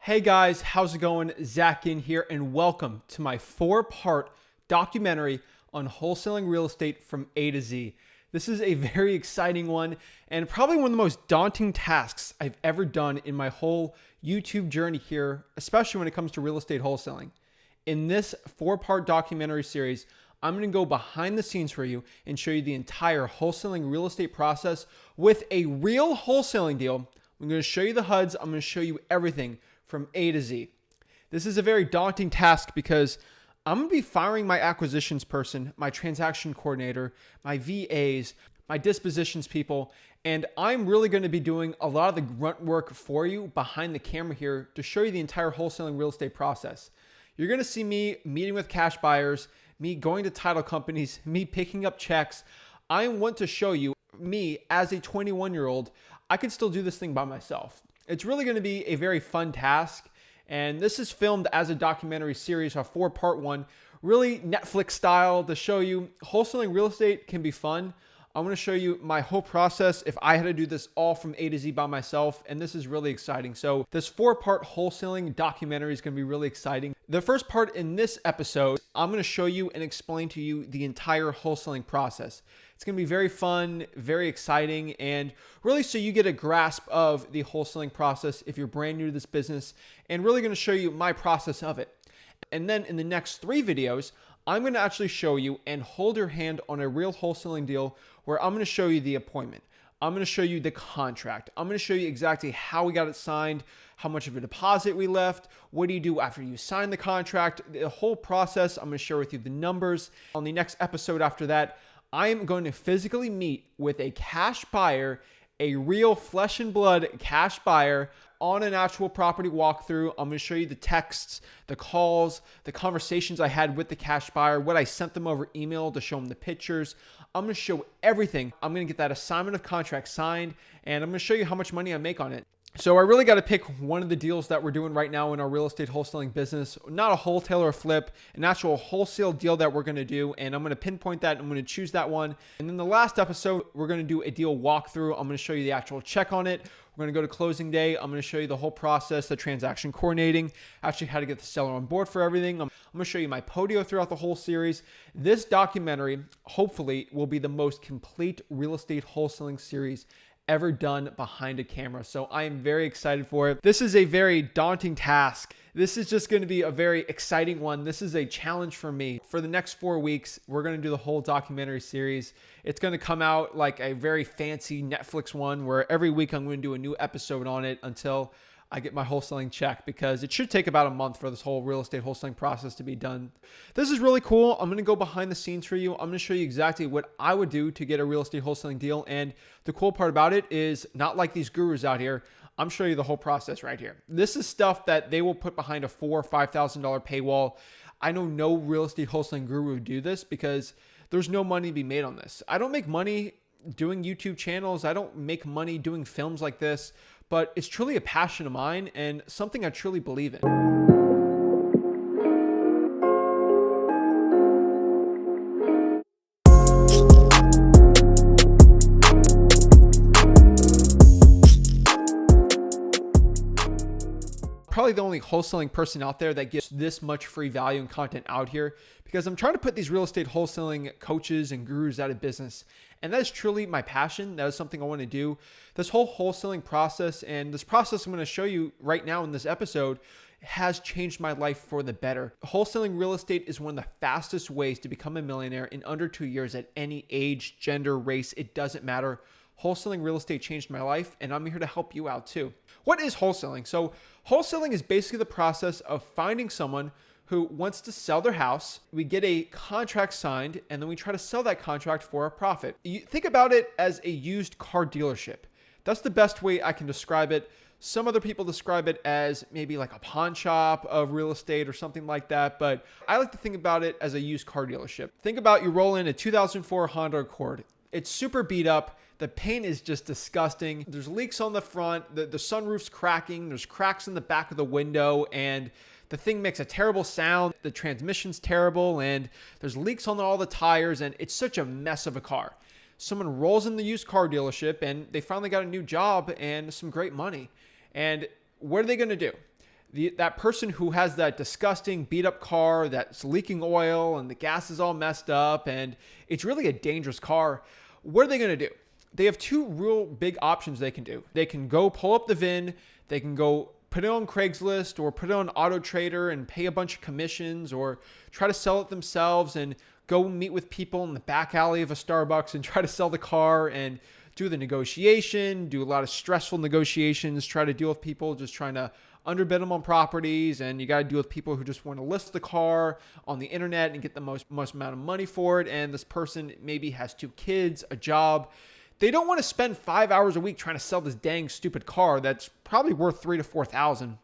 Hey guys, how's it going? Zach Ginn here, and welcome to my 4-part documentary on wholesaling real estate from A to Z. This is a very exciting one and probably one of the most daunting tasks I've ever done in my whole YouTube journey here, especially when it comes to real estate wholesaling. In this 4-part documentary series, I'm going to go behind the scenes for you and show you the entire wholesaling real estate process with a real wholesaling deal. I'm going to show you the HUDs. I'm going to show you everything from A to Z. This is a very daunting task because I'm going to be firing my acquisitions person, my transaction coordinator, my VAs, my dispositions people, and I'm really going to be doing a lot of the grunt work for you behind the camera here to show you the entire wholesaling real estate process. You're going to see me meeting with cash buyers, me going to title companies, me picking up checks. I want to show you me as a 21-year-old, I can still do this thing by myself. It's really going to be a very fun task, and this is filmed as a documentary series, a 4-part one, really Netflix style to show you wholesaling real estate can be fun. I'm going to show you my whole process if I had to do this all from A to Z by myself, and this is really exciting. So this 4-part wholesaling documentary is going to be really exciting. The first part in this episode, I'm going to show you and explain to you the entire wholesaling process. It's going to be very fun, very exciting, and really so you get a grasp of the wholesaling process if you're brand new to this business, and really going to show you my process of it. And then in the next 3 videos, I'm going to actually show you and hold your hand on a real wholesaling deal where I'm going to show you the appointment. I'm going to show you the contract. I'm going to show you exactly how we got it signed, how much of a deposit we left, what do you do after you sign the contract, the whole process. I'm going to share with you the numbers. On the next episode after that, I am going to physically meet with a cash buyer, a real flesh and blood cash buyer on an actual property walkthrough. I'm going to show you the texts, the calls, the conversations I had with the cash buyer, what I sent them over email to show them the pictures. I'm going to show everything. I'm going to get that assignment of contract signed, and I'm going to show you how much money I make on it. So I really got to pick one of the deals that we're doing right now in our real estate wholesaling business, not a wholesale or flip, an actual wholesale deal that we're going to do. And I'm going to pinpoint that. I'm going to choose that one. And then the last episode, we're going to do a deal walkthrough. I'm going to show you the actual check on it. We're going to go to closing day. I'm going to show you the whole process, the transaction coordinating, actually how to get the seller on board for everything. I'm going to show you my podio throughout the whole series. This documentary, hopefully, will be the most complete real estate wholesaling series ever done behind a camera. So I am very excited for it. This is a very daunting task. This is just going to be a very exciting one. This is a challenge for me. For the next 4 weeks, we're going to do the whole documentary series. It's going to come out like a very fancy Netflix one where every week I'm going to do a new episode on it until I get my wholesaling check, because it should take about a month for this whole real estate wholesaling process to be done. This is really cool. I'm going to go behind the scenes for you. I'm going to show you exactly what I would do to get a real estate wholesaling deal. And the cool part about it is, not like these gurus out here, I'm showing you the whole process right here. This is stuff that they will put behind a $4,000 or $5,000 paywall. I know no real estate wholesaling guru would do this because there's no money to be made on this. I don't make money doing YouTube channels. I don't make money doing films like this, but it's truly a passion of mine and something I truly believe in. Probably the only wholesaling person out there that gives this much free value and content out here, because I'm trying to put these real estate wholesaling coaches and gurus out of business. And that is truly my passion. That is something I want to do. This whole wholesaling process, and this process I'm going to show you right now in this episode, has changed my life for the better. Wholesaling real estate is one of the fastest ways to become a millionaire in under 2 years at any age, gender, race. It doesn't matter. Wholesaling real estate changed my life, and I'm here to help you out too. What is wholesaling? So wholesaling is basically the process of finding someone who wants to sell their house. We get a contract signed, and then we try to sell that contract for a profit. You think about it as a used car dealership. That's the best way I can describe it. Some other people describe it as maybe like a pawn shop of real estate or something like that, but I like to think about it as a used car dealership. Think about, you roll in a 2004 Honda Accord. It's super beat up. The paint is just disgusting. There's leaks on the front. The sunroof's cracking. There's cracks in the back of the window, and the thing makes a terrible sound. The transmission's terrible, and there's leaks on all the tires, and it's such a mess of a car. Someone rolls in the used car dealership, and they finally got a new job and some great money. And what are they going to do? That person who has that disgusting beat up car that's leaking oil and the gas is all messed up and it's really a dangerous car, what are they going to do? They have two real big options they can do. They can go pull up the VIN, they can go put it on Craigslist or put it on Auto Trader and pay a bunch of commissions, or try to sell it themselves and go meet with people in the back alley of a Starbucks and try to sell the car and do the negotiation, do a lot of stressful negotiations, try to deal with people just trying to underbid them on properties. And you got to deal with people who just want to list the car on the internet and get the most amount of money for it. And this person maybe has 2 kids, a job. They don't want to spend 5 hours a week trying to sell this dang stupid car that's probably worth $3,000 to $4,000.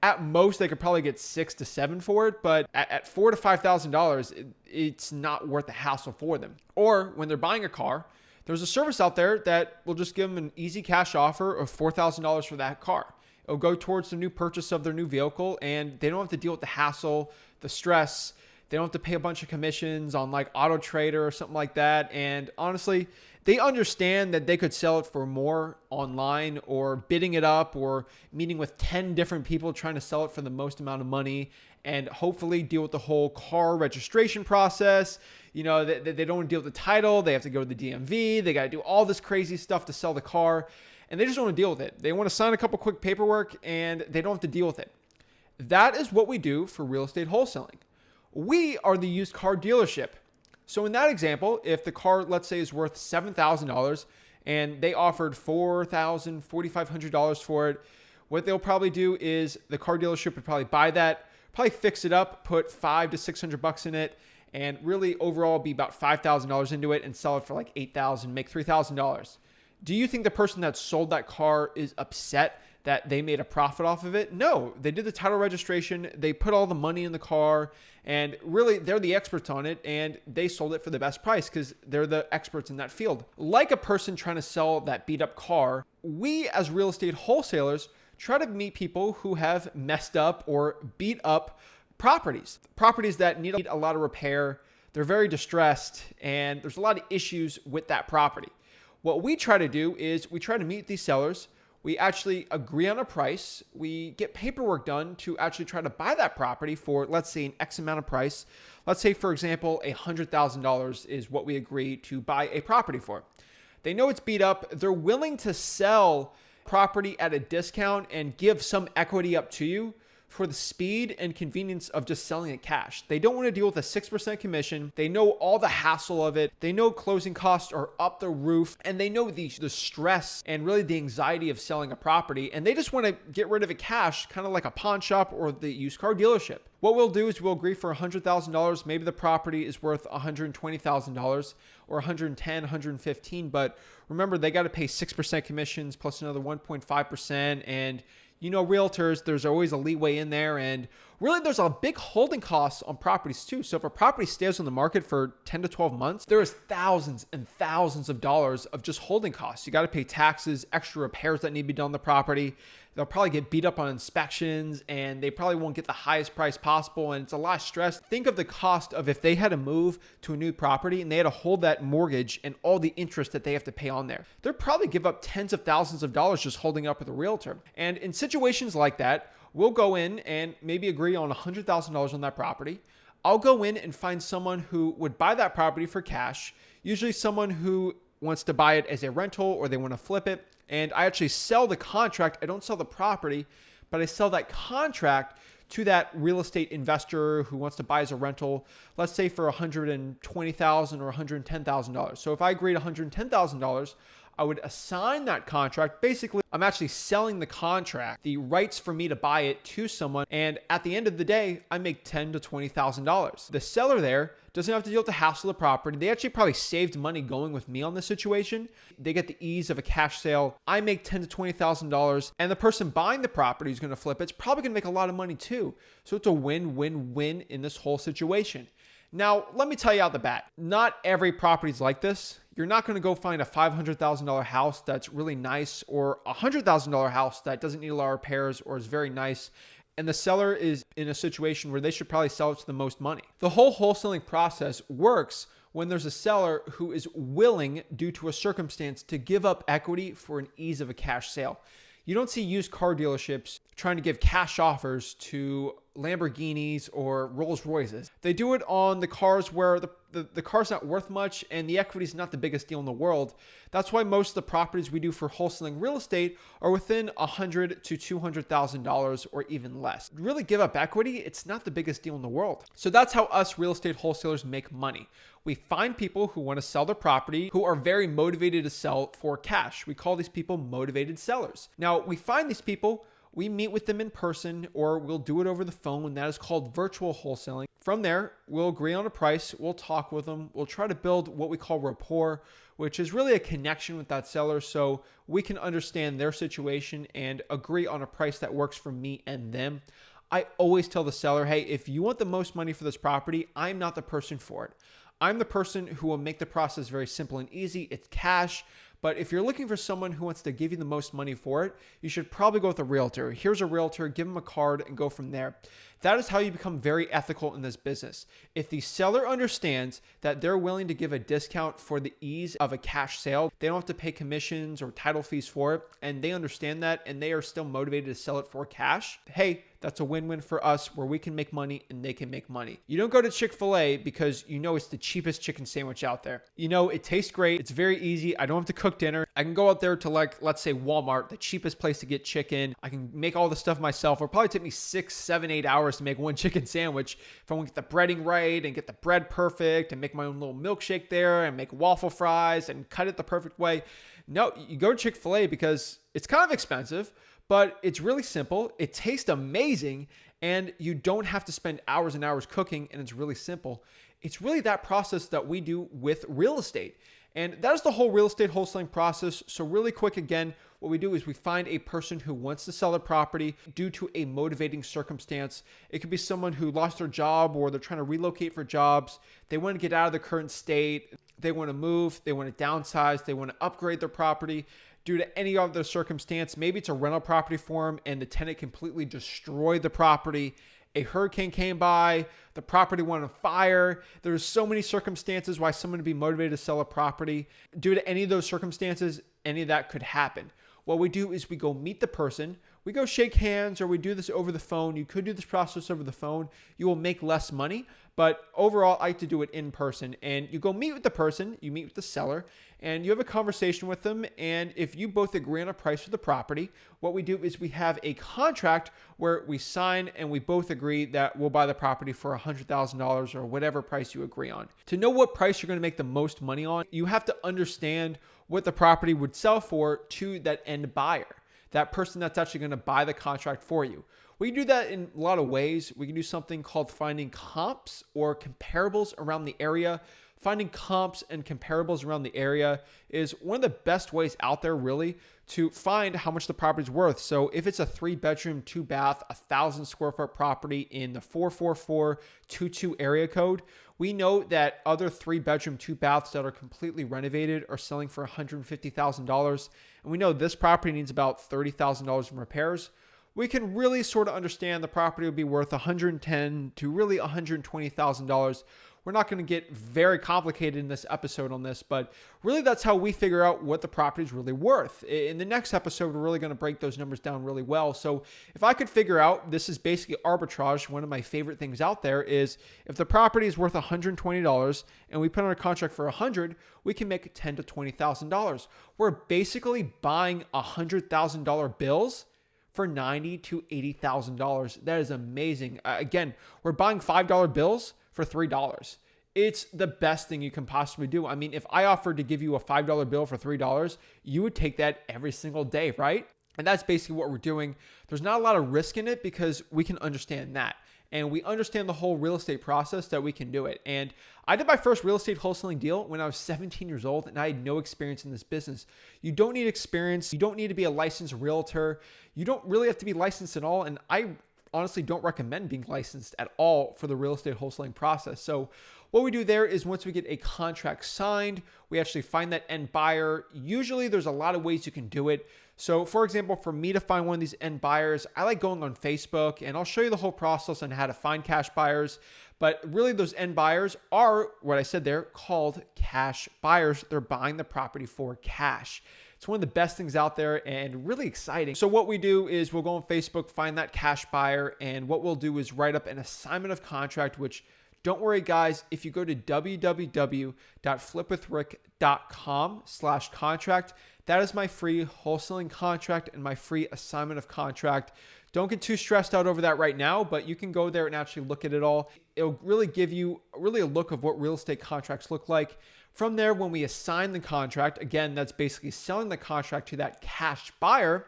At most, they could probably get $6,000 to $7,000 for it, but at $4,000 to $5,000, it's not worth the hassle for them. Or when they're buying a car, there's a service out there that will just give them an easy cash offer of $4,000 for that car. It'll go towards the new purchase of their new vehicle, and they don't have to deal with the hassle, the stress. They don't have to pay a bunch of commissions on like Auto Trader or something like that. And honestly, they understand that they could sell it for more online, or bidding it up, or meeting with 10 different people trying to sell it for the most amount of money, and hopefully deal with the whole car registration process. They don't want to deal with the title. They have to go to the DMV. They got to do all this crazy stuff to sell the car, and they just don't want to deal with it. They want to sign a couple quick paperwork and they don't have to deal with it. That is what we do for real estate wholesaling. We are the used car dealership. So in that example, if the car, let's say, is worth $7,000 and they offered $4,000, $4,500 for it, what they'll probably do is the car dealership would probably buy that, probably fix it up, put $500 to $600 in it, and really overall be about $5,000 into it and sell it for like $8,000, make $3,000. Do you think the person that sold that car is upset that they made a profit off of it? No, they did the title registration, they put all the money in the car, and really they're the experts on it, and they sold it for the best price because they're the experts in that field. Like a person trying to sell that beat up car, we as real estate wholesalers try to meet people who have messed up or beat up properties that need a lot of repair. They're very distressed and there's a lot of issues with that property. What we try to do is we try to meet these sellers. We actually agree on a price. We get paperwork done to actually try to buy that property for, let's say, an X amount of price. Let's say, for example, $100,000 is what we agree to buy a property for. They know it's beat up. They're willing to sell property at a discount and give some equity up to you for the speed and convenience of just selling it cash. They don't want to deal with a 6% commission. They know all the hassle of it. They know closing costs are up the roof, and they know the stress and really the anxiety of selling a property. And they just want to get rid of it cash, kind of like a pawn shop or the used car dealership. What we'll do is we'll agree for $100,000. Maybe the property is worth $120,000 or $110,000, $115,000. But remember, they got to pay 6% commissions plus another 1.5%. And realtors, there's always a leeway in there. And really, there's a big holding costs on properties too. So if a property stays on the market for 10 to 12 months, there is thousands and thousands of dollars of just holding costs. You got to pay taxes, extra repairs that need to be done on the property. They'll probably get beat up on inspections, and they probably won't get the highest price possible. And it's a lot of stress. Think of the cost of if they had to move to a new property and they had to hold that mortgage and all the interest that they have to pay on there. They'll probably give up tens of thousands of dollars just holding up with a realtor. And in situations like that, we'll go in and maybe agree on $100,000 on that property. I'll go in and find someone who would buy that property for cash, usually someone who wants to buy it as a rental or they want to flip it. And I actually sell the contract. I don't sell the property, but I sell that contract to that real estate investor who wants to buy as a rental, let's say for $120,000 or $110,000. So if I agreed $110,000, I would assign that contract. Basically, I'm actually selling the contract, the rights for me to buy it to someone. And at the end of the day, I make $10,000 to $20,000. The seller there doesn't have to deal with the hassle of the property. They actually probably saved money going with me on this situation. They get the ease of a cash sale. I make $10,000 to $20,000, and the person buying the property who's going to flip it's probably going to make a lot of money too. So it's a win-win-win in this whole situation. Now, let me tell you out the bat, not every property is like this. You're not going to go find a $500,000 house that's really nice, or a $100,000 house that doesn't need a lot of repairs or is very nice, and the seller is in a situation where they should probably sell it to the most money. The whole wholesaling process works when there's a seller who is willing, due to a circumstance, to give up equity for an ease of a cash sale. You don't see used car dealerships trying to give cash offers to Lamborghinis or Rolls Royces. They do it on the cars where the car's not worth much and the equity is not the biggest deal in the world. That's why most of the properties we do for wholesaling real estate are within $100,000 to $200,000 or even less. Really give up equity, it's not the biggest deal in the world. So that's how us real estate wholesalers make money. We find people who want to sell their property, who are very motivated to sell for cash. We call these people motivated sellers. Now, we find these people, we meet with them in person, or we'll do it over the phone, and that is called virtual wholesaling. From there, we'll agree on a price, we'll talk with them, we'll try to build what we call rapport, which is really a connection with that seller so we can understand their situation and agree on a price that works for me and them. I always tell the seller, hey, if you want the most money for this property, I'm not the person for it. I'm the person who will make the process very simple and easy. It's cash. But if you're looking for someone who wants to give you the most money for it, you should probably go with a realtor. Here's a realtor, give them a card and go from there. That is how you become very ethical in this business. If the seller understands that they're willing to give a discount for the ease of a cash sale, they don't have to pay commissions or title fees for it, and they understand that and they are still motivated to sell it for cash, hey, that's a win-win for us where we can make money and they can make money. You don't go to Chick-fil-A because you know it's the cheapest chicken sandwich out there. You know, it tastes great. It's very easy. I don't have to cook dinner. I can go out there to let's say Walmart, the cheapest place to get chicken. I can make all the stuff myself. It'll probably take me 6, 7, 8 hours to make one chicken sandwich. If I want to get the breading right and get the bread perfect and make my own little milkshake there and make waffle fries and cut it the perfect way. No, you go to Chick-fil-A because it's kind of expensive, but it's really simple. It tastes amazing and you don't have to spend hours and hours cooking, and it's really simple. It's really that process that we do with real estate. And that is the whole real estate wholesaling process. So really quick again, what we do is we find a person who wants to sell a property due to a motivating circumstance. It could be someone who lost their job or they're trying to relocate for jobs. They want to get out of the current state. They want to move. They want to downsize. They want to upgrade their property due to any other circumstance. Maybe it's a rental property for them and the tenant completely destroyed the property. A hurricane came by, the property went on fire. There's so many circumstances why someone would be motivated to sell a property. Due to any of those circumstances, any of that could happen. What we do is we go meet the person, we go shake hands, or we do this over the phone. You could do this process over the phone. You will make less money, but overall, I like to do it in person. And you go meet with the person, you meet with the seller, and you have a conversation with them. And if you both agree on a price for the property, what we do is we have a contract where we sign and we both agree that we'll buy the property for $100,000 or whatever price you agree on. To know what price you're going to make the most money on, you have to understand what the property would sell for to that end buyer, that person that's actually going to buy the contract for you. We can do that in a lot of ways. We can do something called finding comps or comparables around the area. Finding comps and comparables around the area is one of the best ways out there really to find how much the property is worth. So if it's a 3-bedroom, 2-bath, 1,000 square foot property in the 44422 area code, we know that other 3-bedroom, 2-baths that are completely renovated are selling for $150,000. And we know this property needs about $30,000 in repairs. We can really sort of understand the property will be worth $110,000 to really $120,000. We're not going to get very complicated in this episode on this, but really that's how we figure out what the property is really worth. In the next episode, we're really going to break those numbers down really well. So if I could figure out, this is basically arbitrage. One of my favorite things out there is if the property is worth $120 and we put on a contract for $100,000, we can make $10,000 to $20,000. We're basically buying $100,000 bills for $90,000 to $80,000. That is amazing. Again, we're buying $5 bills for $3. It's the best thing you can possibly do. I mean, if I offered to give you a $5 bill for $3, you would take that every single day, right? And that's basically what we're doing. There's not a lot of risk in it because we can understand that. And we understand the whole real estate process that we can do it. And I did my first real estate wholesaling deal when I was 17 years old and I had no experience in this business. You don't need experience. You don't need to be a licensed realtor. You don't really have to be licensed at all. And I honestly don't recommend being licensed at all for the real estate wholesaling process. So what we do there is once we get a contract signed, we actually find that end buyer. Usually there's a lot of ways you can do it. So for example, for me to find one of these end buyers, I like going on Facebook and I'll show you the whole process on how to find cash buyers. But really those end buyers are what I said there called cash buyers. They're buying the property for cash. It's one of the best things out there and really exciting. So what we do is we'll go on Facebook, find that cash buyer, and what we'll do is write up an assignment of contract, which don't worry, guys, if you go to www.flipwithrick.com/contract, that is my free wholesaling contract and my free assignment of contract. Don't get too stressed out over that right now, but you can go there and actually look at it all. It'll really give you really a look of what real estate contracts look like. From there, when we assign the contract, again, that's basically selling the contract to that cash buyer,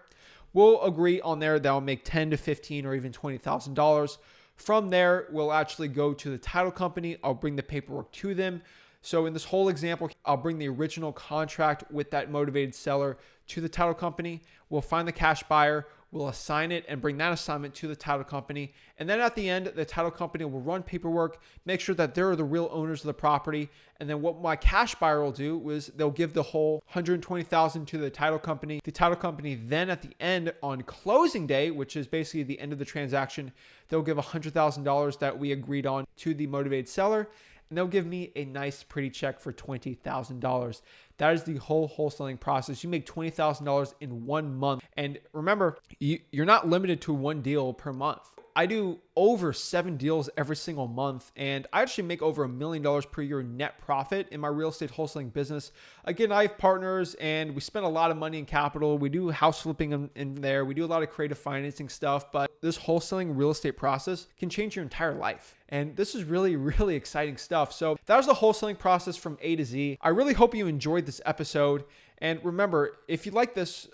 we'll agree on there that will make $10 to $15 or even $20,000. From there, we'll actually go to the title company. I'll bring the paperwork to them. So in this whole example, I'll bring the original contract with that motivated seller to the title company. We'll find the cash buyer. We'll assign it and bring that assignment to the title company. And then at the end, the title company will run paperwork, make sure that they're the real owners of the property. And then what my cash buyer will do is they'll give the whole $120,000 to the title company. The title company then at the end on closing day, which is basically the end of the transaction, they'll give $100,000 that we agreed on to the motivated seller. And they'll give me a nice, pretty check for $20,000. That is the whole wholesaling process. You make $20,000 in 1 month. And remember, you're not limited to one deal per month. I do over 7 deals every single month, and I actually make over $1 million per year net profit in my real estate wholesaling business. Again, I have partners and we spend a lot of money in capital. We do house flipping in there. We do a lot of creative financing stuff, but this wholesaling real estate process can change your entire life. And this is really, really exciting stuff. So that was the wholesaling process from A to Z. I really hope you enjoyed this episode. And remember, if you like this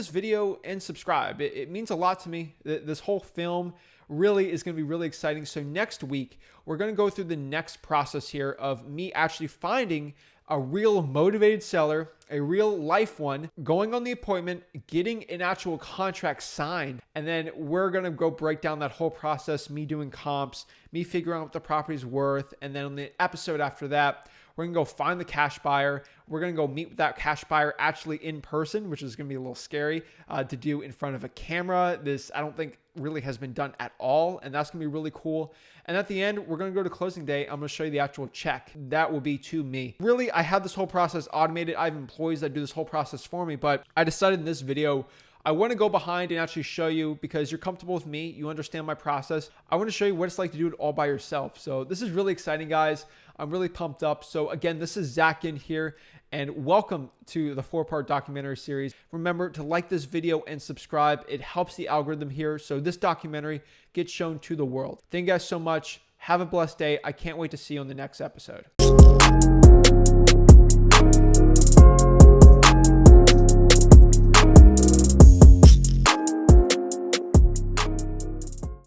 video and subscribe. It means a lot to me. This whole film really is going to be really exciting. So next week, we're going to go through the next process here of me actually finding a real motivated seller, a real life one, going on the appointment, getting an actual contract signed. And then we're going to go break down that whole process, me doing comps, me figuring out what the property's worth. And then on the episode after that, we're going to go find the cash buyer. We're going to go meet with that cash buyer actually in person, which is going to be a little scary to do in front of a camera. This, I don't think really has been done at all. And that's going to be really cool. And at the end, we're going to go to closing day. I'm going to show you the actual check. That will be to me. Really, I have this whole process automated. I have employees that do this whole process for me, but I decided in this video, I want to go behind and actually show you, because you're comfortable with me, you understand my process. I want to show you what it's like to do it all by yourself. So this is really exciting, guys. I'm really pumped up. So again, this is Zach Ginn here, and welcome to the 4-part documentary series. Remember to like this video and subscribe. It helps the algorithm here, so this documentary gets shown to the world. Thank you guys so much. Have a blessed day. I can't wait to see you on the next episode.